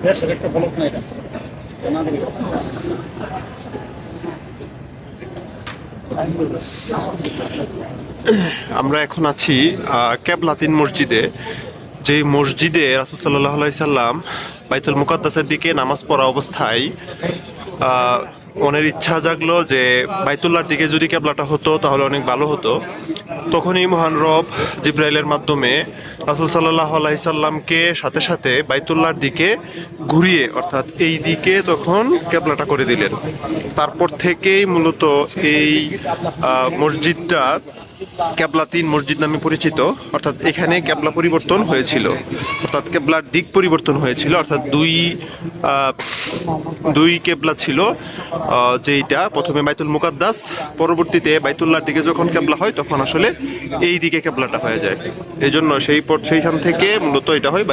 দেশের একটা ফলক না এটা। আমরা এখন আছি কেবলাতিন মসজিদে। যেই মসজিদে রাসূল সাল্লাল্লাহু আলাইহি সাল্লাম বাইতুল মুকাদ্দাসের দিকে নামাজ পড়া অবস্থায় আহ, মনের ইচ্ছা জাগলো যে বাইতুল্লাহর দিকে যদি কেবলাটা হতো তাহলে অনেক ভালো হতো। তখনই মহান রব জিব্রাইলের মাধ্যমে রাসূল সাল্লাল্লাহু আলাইহি সাল্লামকে সাথে সাথে বাইতুল্লাহর দিকে ঘুরিয়ে, অর্থাৎ এই দিকে তখন কেবলাটা করে দিলেন। তারপর থেকেই মূলত এই মসজিদটা কেবলাতিন মসজিদ নামে পরিচিত। অর্থাৎ এখানে কেবলা পরিবর্তন হয়েছিল, অর্থাৎ কেবলার দিক পরিবর্তন হয়েছিল। অর্থাৎ দুই কেবলা ছিল, যেইটা প্রথমে বাইতুল মুকাদ্দাস, পরবর্তীতে বাইতুল্লাহর দিকে যখন কেবলা হয় তখন আসলে এই দিকে কেবলাটা হয়ে যায়। এই জন্য সেইখান থেকে মূলত এটা হয়